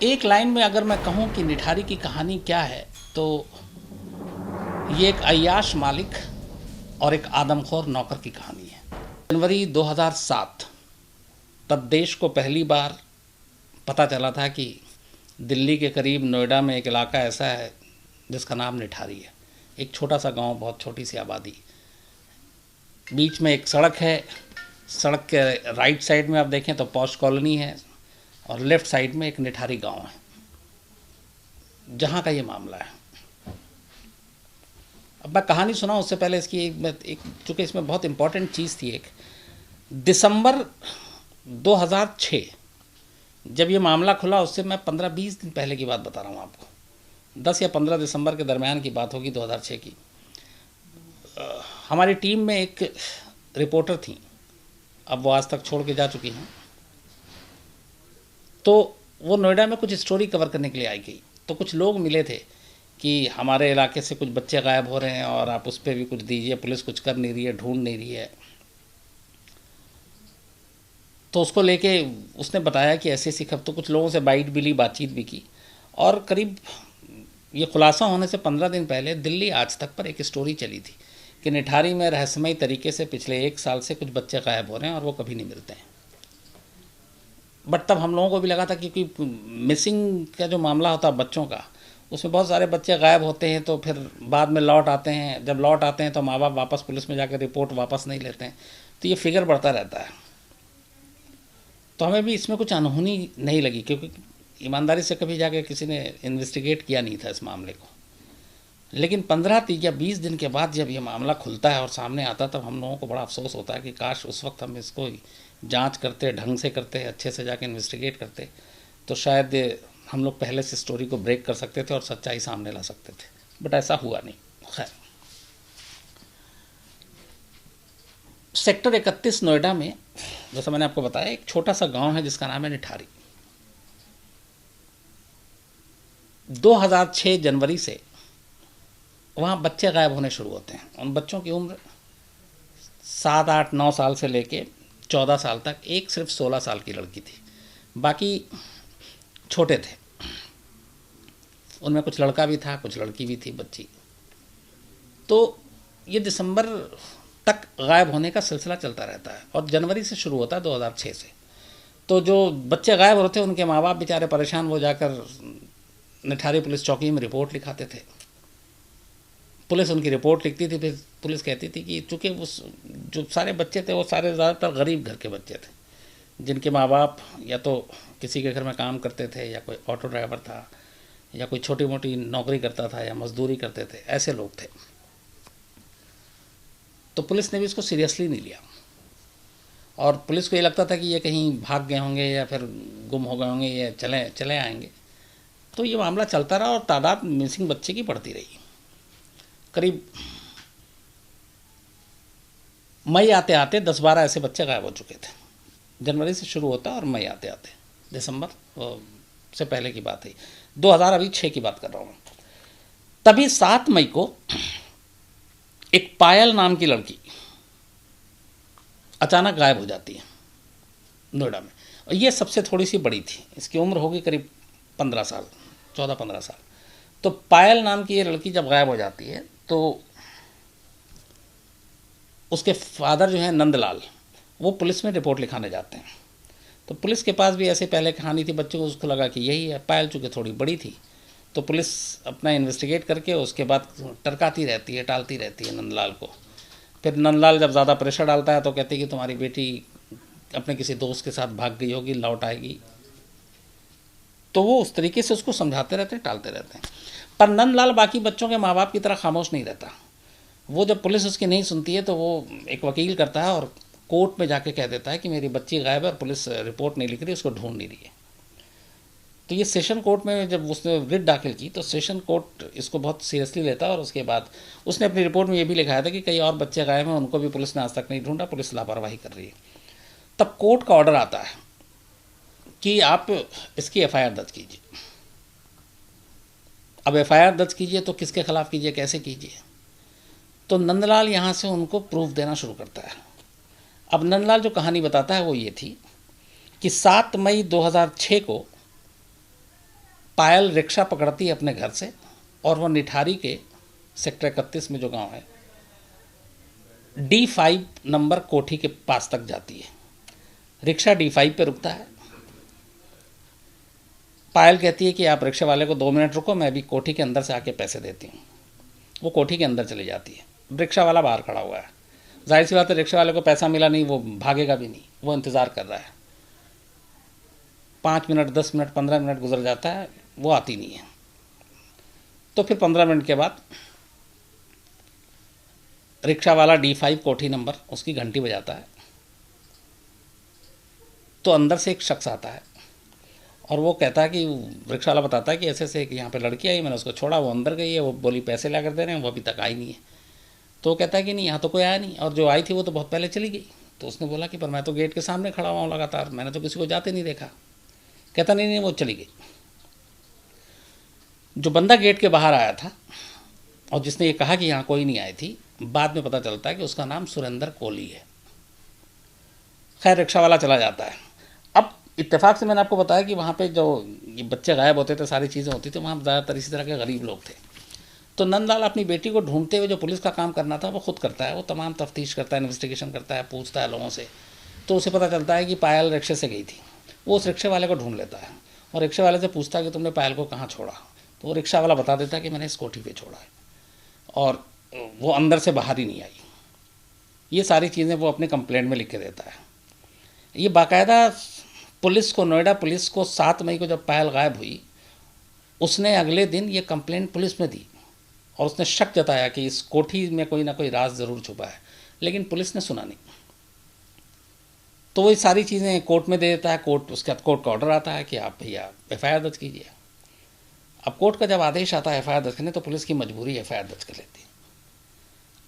एक लाइन में अगर मैं कहूँ कि निठारी की कहानी क्या है, तो ये एक अय्याश मालिक और एक आदमखोर नौकर की कहानी है। जनवरी 2007 तब देश को पहली बार पता चला था कि दिल्ली के करीब नोएडा में एक इलाका ऐसा है जिसका नाम निठारी है। एक छोटा सा गांव, बहुत छोटी सी आबादी, बीच में एक सड़क है। सड़क के राइट साइड में आप देखें तो पॉश कॉलोनी है और लेफ्ट साइड में एक निठारी गांव है, जहां का ये मामला है। अब मैं कहानी सुनाऊं उससे पहले इसकी एक चूँकि इसमें बहुत इम्पॉर्टेंट चीज़ थी। एक दिसंबर 2006 जब ये मामला खुला, उससे मैं 15-20 दिन पहले की बात बता रहा हूँ आपको। 10 या 15 दिसंबर के दरमियान की बात होगी 2006 की। हमारी टीम में एक रिपोर्टर थी, अब वो आज तक छोड़ के जा चुकी हैं। तो वो नोएडा में कुछ स्टोरी कवर करने के लिए आई गई। तो कुछ लोग मिले थे कि हमारे इलाके से कुछ बच्चे गायब हो रहे हैं और आप उस पर भी कुछ दीजिए, पुलिस कुछ कर नहीं रही है, ढूंढ नहीं रही है। तो उसको लेके उसने बताया कि ऐसी ऐसी खबर। तो कुछ लोगों से बाइट भी ली, बातचीत भी की, और करीब ये खुलासा होने से 15 दिन पहले दिल्ली आज तक पर एक स्टोरी चली थी कि निठारी में रहस्यमयी तरीके से पिछले 1 साल से कुछ बच्चे गायब हो रहे हैं और वो कभी नहीं मिलते हैं। बट तब हम लोगों को भी लगा था क्योंकि मिसिंग का जो मामला होता है बच्चों का, उसमें बहुत सारे बच्चे गायब होते हैं, तो फिर बाद में लौट आते हैं। जब लौट आते हैं तो माँ बाप वापस पुलिस में जाकर रिपोर्ट वापस नहीं लेते हैं, तो ये फिगर बढ़ता रहता है। तो हमें भी इसमें कुछ अनहोनी नहीं लगी, क्योंकि ईमानदारी से कभी जाकर किसी ने इन्वेस्टिगेट किया नहीं था इस मामले को। लेकिन 15 या 20 दिन के बाद जब ये मामला खुलता है और सामने आता, तब हम लोगों को बड़ा अफसोस होता है कि काश उस वक्त हम इसको जांच करते, ढंग से करते, अच्छे से जाके इन्वेस्टिगेट करते, तो शायद हम लोग पहले से स्टोरी को ब्रेक कर सकते थे और सच्चाई सामने ला सकते थे। बट ऐसा हुआ नहीं। खैर, सेक्टर 31 नोएडा में, जैसा मैंने आपको बताया, एक छोटा सा गांव है जिसका नाम है निठारी। 2006 जनवरी से वहाँ बच्चे गायब होने शुरू होते हैं। उन बच्चों की उम्र 7, 8, 9 साल से लेके 14 साल तक। एक सिर्फ 16 साल की लड़की थी, बाकी छोटे थे। उनमें कुछ लड़का भी था, कुछ लड़की भी थी, बच्ची। तो ये दिसंबर तक गायब होने का सिलसिला चलता रहता है और जनवरी से शुरू होता है 2006 से। तो जो बच्चे गायब होते हैं उनके माँ बाप बेचारे परेशान, वो जाकर निठारी पुलिस चौकी में रिपोर्ट लिखाते थे। पुलिस उनकी रिपोर्ट लिखती थी, फिर पुलिस कहती थी कि चूँकि उस जो सारे बच्चे थे वो सारे ज़्यादातर गरीब घर के बच्चे थे, जिनके माँ बाप या तो किसी के घर में काम करते थे, या कोई ऑटो ड्राइवर था, या कोई छोटी मोटी नौकरी करता था, या मजदूरी करते थे, ऐसे लोग थे। तो पुलिस ने भी इसको सीरियसली नहीं लिया और पुलिस को ये लगता था कि ये कहीं भाग गए होंगे या फिर गुम हो गए होंगे, या चले आएंगे। तो ये मामला चलता रहा और तादाद मिसिंग बच्चे की बढ़ती रही। करीब मई आते आते 10-12 ऐसे बच्चे गायब हो चुके थे। जनवरी से शुरू होता और मई आते आते दिसंबर से पहले की बात है, 2006 की बात कर रहा हूँ। तभी 7 मई को एक पायल नाम की लड़की अचानक गायब हो जाती है नोएडा में। और ये सबसे थोड़ी सी बड़ी थी, इसकी उम्र होगी करीब 15 साल, 14-15 साल। तो पायल नाम की ये लड़की जब गायब हो जाती है, तो उसके फादर जो हैं नंदलाल, वो पुलिस में रिपोर्ट लिखाने जाते हैं। तो पुलिस के पास भी ऐसे पहले कहानी थी बच्चों को, उसको लगा कि यही है। पायल चूँकि थोड़ी बड़ी थी, तो पुलिस अपना इन्वेस्टिगेट करके उसके बाद टरकाती रहती है, टालती रहती है नंदलाल को। फिर नंदलाल जब ज़्यादा प्रेशर डालता है तो कहती है कि तुम्हारी बेटी अपने किसी दोस्त के साथ भाग गई होगी, लौट आएगी। तो वो उस तरीके से उसको समझाते रहते हैं, टालते रहते हैं। पर नंदलाल बाकी बच्चों के माँ बाप की तरह खामोश नहीं रहता। वो जब पुलिस उसकी नहीं सुनती है तो वो एक वकील करता है और कोर्ट में जाके कह देता है कि मेरी बच्ची गायब है और पुलिस रिपोर्ट नहीं लिख रही, उसको ढूंढ नहीं रही है। तो ये सेशन कोर्ट में जब उसने रिट दाखिल की, तो सेशन कोर्ट इसको बहुत सीरियसली लेता है और उसके बाद उसने अपनी रिपोर्ट में ये भी लिखाया था कि कई और बच्चे गायब हैं, उनको भी पुलिस ने आज तक नहीं ढूंढा, पुलिस लापरवाही कर रही है। तब कोर्ट का ऑर्डर आता है कि आप इसकी FIR दर्ज कीजिए। अब FIR दर्ज कीजिए तो किसके खिलाफ कीजिए, कैसे कीजिए? तो नंदलाल यहाँ से उनको प्रूफ देना शुरू करता है। अब नंदलाल जो कहानी बताता है वो ये थी कि 7 मई 2006 को पायल रिक्शा पकड़ती है अपने घर से और वो निठारी के सेक्टर 31 में जो गांव है D5 नंबर कोठी के पास तक जाती है। रिक्शा D5 पे रुकता है। पायल कहती है कि आप रिक्शा वाले को 2 मिनट रुको, मैं अभी कोठी के अंदर से आके पैसे देती हूँ। वो कोठी के अंदर चली जाती है। रिक्शा वाला बाहर खड़ा हुआ है। जाहिर सी बात है, रिक्शा वाले को पैसा मिला नहीं, वो भागेगा भी नहीं, वो इंतज़ार कर रहा है। 5 मिनट, 10 मिनट, 15 मिनट गुजर जाता है, वो आती नहीं है। तो फिर 15 मिनट के बाद रिक्शा वाला D5 कोठी नंबर उसकी घंटी बजाता है। तो अंदर से एक शख्स आता है और वो कहता है कि रिक्शा वाला बताता है कि ऐसे ऐसे कि यहाँ पे लड़की आई, मैंने उसको छोड़ा, वो अंदर गई है, वो बोली पैसे ला कर दे रहे हैं, वो अभी तक आई नहीं है। तो वो कहता है कि नहीं, यहाँ तो कोई आया नहीं, और जो आई थी वो तो बहुत पहले चली गई। तो उसने बोला कि पर मैं तो गेट के सामने खड़ा हुआ हूँ लगातार, मैंने तो किसी को जाते नहीं देखा। कहता नहीं नहीं, वो चली गई। जो बंदा गेट के बाहर आया था और जिसने ये कहा कि यहाँ कोई नहीं आई थी, बाद में पता चलता है कि उसका नाम सुरेंद्र कोहली है। खैर, रिक्शा वाला चला जाता है। अब इत्तेफाक से मैंने आपको बताया कि वहाँ पे जो ये बच्चे गायब होते थे, सारी चीज़ें होती थी, वहाँ ज़्यादातर इसी तरह के गरीब लोग थे। तो नंदलाल अपनी बेटी को ढूंढते हुए जो पुलिस का काम करना था वो खुद करता है। वो तमाम तफ्तीश करता है, इन्वेस्टिगेशन करता है, पूछता है लोगों से। तो उसे पता चलता है कि पायल रिक्शे से गई थी। वो उस रिक्शे वाले को ढूंढ लेता है और रिक्शे वाले से पूछता है कि तुमने पायल को कहाँ छोड़ा। तो वो रिक्शा वाला बता देता है कि मैंने इस कोठी पे छोड़ा है, और वो अंदर से बाहर ही नहीं आई। ये सारी चीज़ें वो अपने कंप्लेंट में लिख के देता है। ये बाकायदा पुलिस को, नोएडा पुलिस को 7 मई को जब पायल गायब हुई, उसने अगले दिन ये कंप्लेंट पुलिस में दी और उसने शक जताया कि इस कोठी में कोई ना कोई राज ज़रूर छुपा है, लेकिन पुलिस ने सुना नहीं। तो वही सारी चीज़ें कोर्ट में दे देता है। कोर्ट, उसके बाद कोर्ट का ऑर्डर आता है कि आप भैया FIR दर्ज कीजिए। अब कोर्ट का जब आदेश आता है FIR दर्ज करने, तो पुलिस की मजबूरी FIR दर्ज कर लेती है।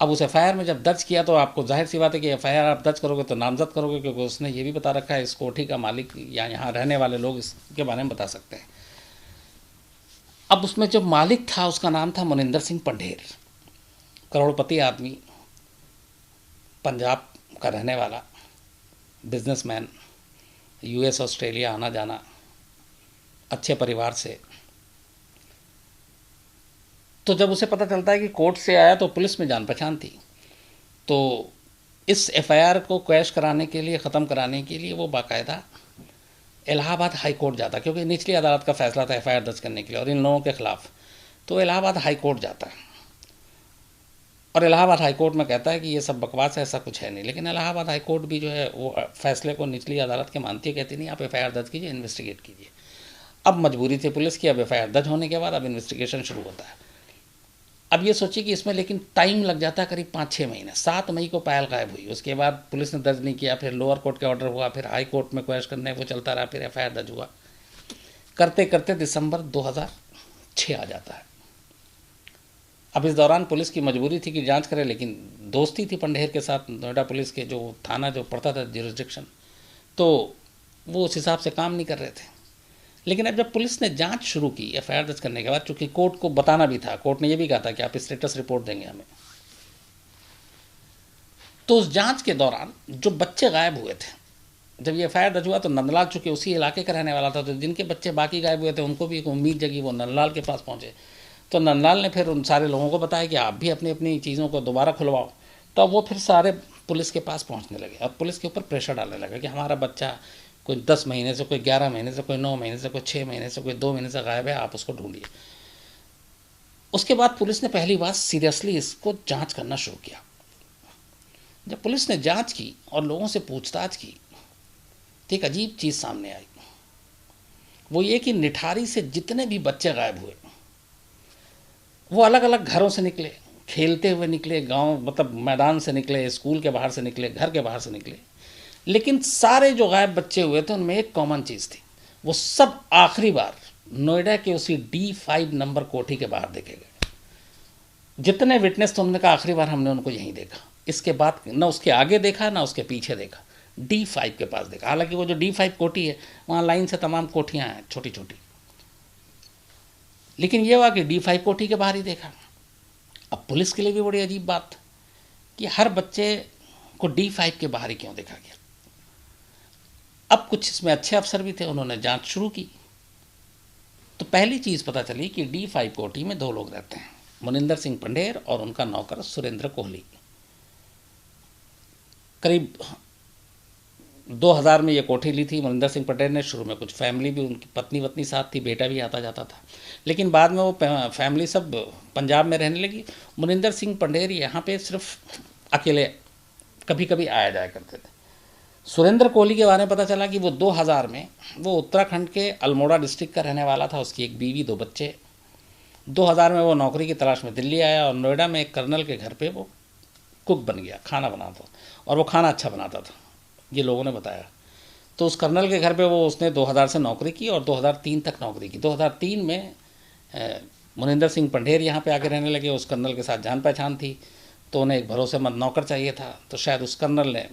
अब उस FIR में जब दर्ज किया तो आपको जाहिर सी बात है कि FIR आप दर्ज करोगे तो नामजद करोगे, क्योंकि उसने ये भी बता रखा है इस कोठी का मालिक या यहाँ रहने वाले लोग इसके बारे में बता सकते हैं। अब उसमें जो मालिक था उसका नाम था मनिंदर सिंह पंढेर, करोड़पति आदमी, पंजाब का रहने वाला, बिजनेसमैन, US ऑस्ट्रेलिया आना जाना, अच्छे परिवार से। तो जब उसे पता चलता है कि कोर्ट से आया तो पुलिस में जान पहचान थी, तो इस FIR को क्वैश कराने के लिए, ख़त्म कराने के लिए वो बाकायदा इलाहाबाद हाई कोर्ट जाता, क्योंकि निचली अदालत का फैसला था FIR दर्ज करने के लिए और इन लोगों के ख़िलाफ़। तो इलाहाबाद हाई कोर्ट जाता है और इलाहाबाद हाई कोर्ट में कहता है कि ये सब बकवास है, ऐसा कुछ है नहीं। लेकिन इलाहाबाद हाई कोर्ट भी जो है वो फैसले को निचली अदालत के मानती है, कहती नहीं, आप FIR दर्ज कीजिए, इन्वेस्टिगेट कीजिए। अब मजबूरी थी पुलिस की। अब FIR दर्ज होने के बाद अब इन्वेस्टिगेशन शुरू होता है। अब ये सोचिए कि इसमें लेकिन टाइम लग जाता है करीब 5-6 महीने। 7 मई को पायल गायब हुई, उसके बाद पुलिस ने दर्ज नहीं किया, फिर लोअर कोर्ट का ऑर्डर हुआ, फिर हाई कोर्ट में क्वेश करने वो चलता रहा, फिर FIR दर्ज हुआ। करते करते दिसंबर 2006 आ जाता है। अब इस दौरान पुलिस की मजबूरी थी कि जांच करे, लेकिन दोस्ती थी पंढेर के साथ, नोएडा पुलिस के जो थाना जो पड़ता था ज्यूरिसडिक्शन, तो वो उस हिसाब से काम नहीं कर रहे थे। लेकिन अब जब पुलिस ने जांच शुरू की FIR दर्ज करने के बाद, चूंकि कोर्ट को बताना भी था, कोर्ट ने ये भी कहा था कि आप स्टेटस रिपोर्ट देंगे हमें, तो उस जांच के दौरान जो बच्चे गायब हुए थे, जब ये FIR दर्ज हुआ तो नंदलाल चूंकि उसी इलाके का रहने वाला था, तो जिनके बच्चे बाकी गायब हुए थे उनको भी एक उम्मीद जगी, वो नंदलाल के पास पहुँचे। तो नंदलाल ने फिर उन सारे लोगों को बताया कि आप भी अपनी अपनी चीज़ों को दोबारा खुलवाओ। तो वो फिर सारे पुलिस के पास पहुँचने लगे और पुलिस के ऊपर प्रेशर डालने लगे कि हमारा बच्चा कोई 10 महीने से, कोई 11 महीने से, कोई 9 महीने से, कोई 6 महीने से, कोई 2 महीने से गायब है, आप उसको ढूंढिए। उसके बाद पुलिस ने पहली बार सीरियसली इसको जांच करना शुरू किया। जब पुलिस ने जांच की और लोगों से पूछताछ की तो एक अजीब चीज़ सामने आई। वो ये कि निठारी से जितने भी बच्चे गायब हुए वो अलग अलग घरों से निकले, खेलते हुए निकले, गांव मतलब मैदान से निकले, स्कूल के बाहर से निकले, घर के बाहर से निकले, लेकिन सारे जो गायब बच्चे हुए थे उनमें एक कॉमन चीज़ थी, वो सब आखिरी बार नोएडा के उसी D5 नंबर कोठी के बाहर देखे गए। जितने विटनेस थे उन्होंने कहा आखिरी बार हमने उनको यहीं देखा, इसके बाद ना उसके आगे देखा ना उसके पीछे देखा, D5 के पास देखा। हालांकि वो जो D5 कोठी है वहाँ लाइन से तमाम कोठियाँ हैं छोटी छोटी, लेकिन ये हुआ कि D5 कोठी के बाहर ही देखा। अब पुलिस के लिए भी बड़ी अजीब बात कि हर बच्चे को D5 के बाहर ही क्यों देखा गया। अब कुछ इसमें अच्छे अफसर भी थे, उन्होंने जांच शुरू की। तो तो पहली चीज़ पता चली कि D5 कोठी में 2 लोग रहते हैं, मुनिंदर सिंह पंढेर और उनका नौकर सुरेंद्र कोहली। करीब 2000 में ये कोठी ली थी मुनिंदर सिंह पंढेर ने। शुरू में कुछ फैमिली भी, उनकी पत्नी वत्नी साथ थी, बेटा भी आता जाता था, लेकिन बाद में वो फैमिली सब पंजाब में रहने लगी। मुनिंदर सिंह पंढेर यहाँ पे सिर्फ अकेले कभी कभी आया जाया करते थे। सुरेंद्र कोहली के बारे में पता चला कि वो 2000 में वो उत्तराखंड के अल्मोड़ा डिस्ट्रिक्ट का रहने वाला था, उसकी एक बीवी 2 बच्चे। 2000 में वो नौकरी की तलाश में दिल्ली आया और नोएडा में एक कर्नल के घर पे वो कुक बन गया, खाना बनाता, और वो खाना अच्छा बनाता था, ये लोगों ने बताया। तो उस कर्नल के घर पे वो उसने 2000 से नौकरी की और 2003 तक नौकरी की। 2003 में मुनिंदर सिंह पंढेर यहाँ पे आके रहने लगे। उस कर्नल के साथ जान पहचान थी, तो उन्हें एक भरोसेमंद नौकर चाहिए था। तो शायद उस कर्नल ने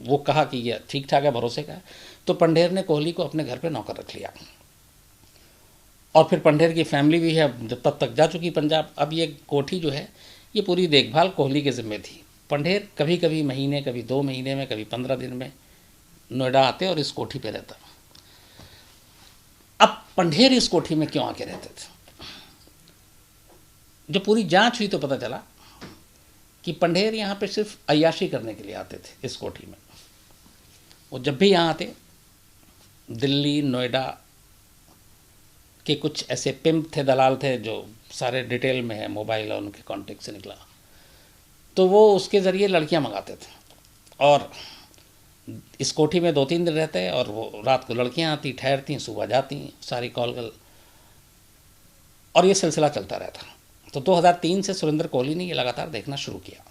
वो कहा कि ये ठीक ठाक है, भरोसे का है, तो पंढेर ने कोहली को अपने घर पे नौकर रख लिया। और फिर पंढेर की फैमिली भी है, जब तब तक जा चुकी पंजाब। अब ये कोठी जो है ये पूरी देखभाल कोहली के ज़िम्मे थी। पंढेर कभी कभी महीने, कभी 2 महीने में, कभी 15 दिन में नोएडा आते और इस कोठी पे रहता। अब पंढेर इस कोठी में क्यों आके रहते थे? जब पूरी जांच हुई तो पता चला कि पंढेर यहाँ पे सिर्फ अय्याशी करने के लिए आते थे इस कोठी में। वो जब भी यहाँ आते, दिल्ली नोएडा के कुछ ऐसे पिम्प थे, दलाल थे, जो सारे डिटेल में है, मोबाइल और उनके कॉन्टेक्ट से निकला, तो वो उसके ज़रिए लड़कियां मंगाते थे और इस कोठी में 2-3 दिन रहते और वो रात को लड़कियां आती, ठहरती, सुबह जाती, सारी कॉल, और ये सिलसिला चलता रहता। तो 2003 से सुरेंद्र कोहली ने ये लगातार देखना शुरू किया।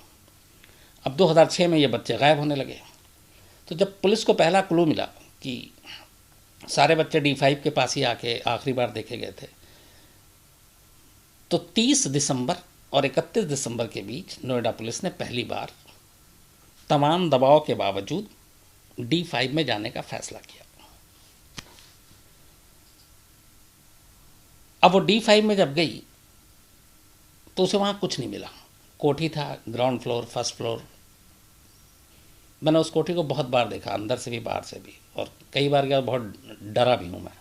अब 2006 में ये बच्चे गायब होने लगे। तो जब पुलिस को पहला क्लू मिला कि सारे बच्चे D5 के पास ही आके आखिरी बार देखे गए थे, तो 30 दिसंबर और 31 दिसंबर के बीच नोएडा पुलिस ने पहली बार तमाम दबाव के बावजूद D5 में जाने का फैसला किया। अब वो D5 में जब गई तो उसे वहाँ कुछ नहीं मिला। कोठी था ग्राउंड फ्लोर, फर्स्ट फ्लोर। मैंने उस कोठी को बहुत बार देखा, अंदर से भी बाहर से भी, और कई बार गया, बहुत डरा भी हूँ मैं।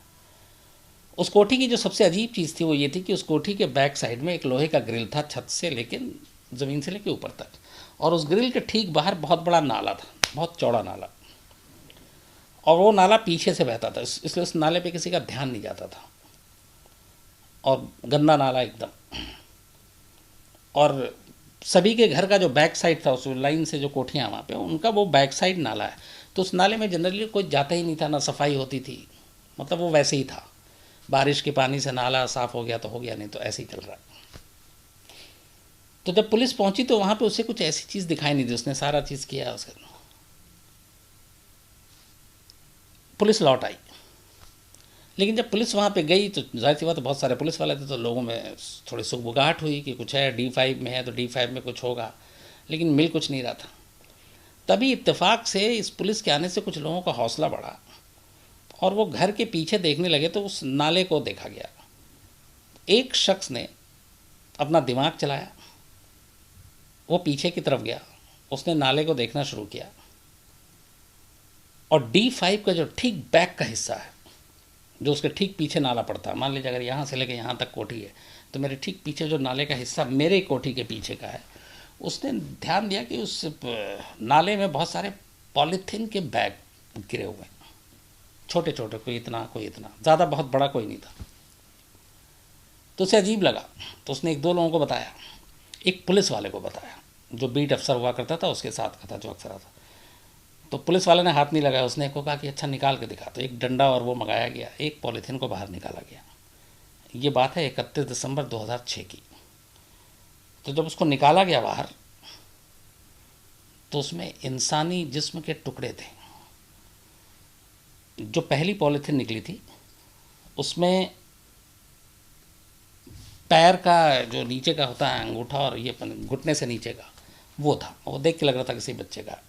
उस कोठी की जो सबसे अजीब चीज़ थी वो ये थी कि उस कोठी के बैक साइड में एक लोहे का ग्रिल था, छत से लेकिन ज़मीन से लेके ऊपर तक, और उस ग्रिल के ठीक बाहर बहुत बड़ा नाला था, बहुत चौड़ा नाला, और वो नाला पीछे से बहता था, इसलिए उस नाले पे किसी का ध्यान नहीं जाता था, और गंदा नाला एकदम। और सभी के घर का जो बैक साइड था, उस लाइन से जो कोठियाँ वहाँ पे, उनका वो बैक साइड नाला है, तो उस नाले में जनरली कोई जाता ही नहीं था, ना सफाई होती थी, मतलब वो वैसे ही था। बारिश के पानी से नाला साफ़ हो गया तो हो गया, नहीं तो ऐसे ही चल रहा है। तो जब पुलिस पहुंची तो वहाँ पे उसे कुछ ऐसी चीज़ दिखाई नहीं दी। उसने सारा चीज़ किया, उसके पुलिस लौट आई। लेकिन जब पुलिस वहाँ पे गई तो जाहिर सी बात, बहुत सारे पुलिस वाले थे, तो लोगों में थोड़ी सुगबुगाहट हुई कि कुछ है, D5 में है तो D5 में कुछ होगा, लेकिन मिल कुछ नहीं रहा था। तभी इत्तेफाक से इस पुलिस के आने से कुछ लोगों का हौसला बढ़ा और वो घर के पीछे देखने लगे, तो उस नाले को देखा गया। एक शख्स ने अपना दिमाग चलाया, वो पीछे की तरफ गया, उसने नाले को देखना शुरू किया, और D5 का जो ठीक बैक का हिस्सा है, जो उसके ठीक पीछे नाला पड़ता है, मान लीजिए अगर यहाँ से लेके यहाँ तक कोठी है, तो मेरे ठीक पीछे जो नाले का हिस्सा मेरे कोठी के पीछे का है, उसने ध्यान दिया कि उस नाले में बहुत सारे पॉलीथीन के बैग गिरे हुए हैं, छोटे छोटे, कोई इतना कोई इतना, ज़्यादा बहुत बड़ा कोई नहीं था। तो उसे अजीब लगा, तो उसने 1-2 लोगों को बताया, एक पुलिस वाले को बताया, जो बीट अफसर हुआ करता था, उसके साथ का था, जो अक्सर आता। तो पुलिस वाले ने हाथ नहीं लगाया, उसने को कहा कि अच्छा निकाल के दिखा। तो एक डंडा और वो मंगाया गया, एक पॉलीथीन को बाहर निकाला गया। ये बात है 31 दिसंबर 2006 की। तो जब उसको निकाला गया बाहर, तो उसमें इंसानी जिस्म के टुकड़े थे। जो पहली पॉलीथीन निकली थी उसमें पैर का जो नीचे का होता है, अंगूठा और ये घुटने से नीचे का, वो था। वो देख के लग रहा था किसी बच्चे का।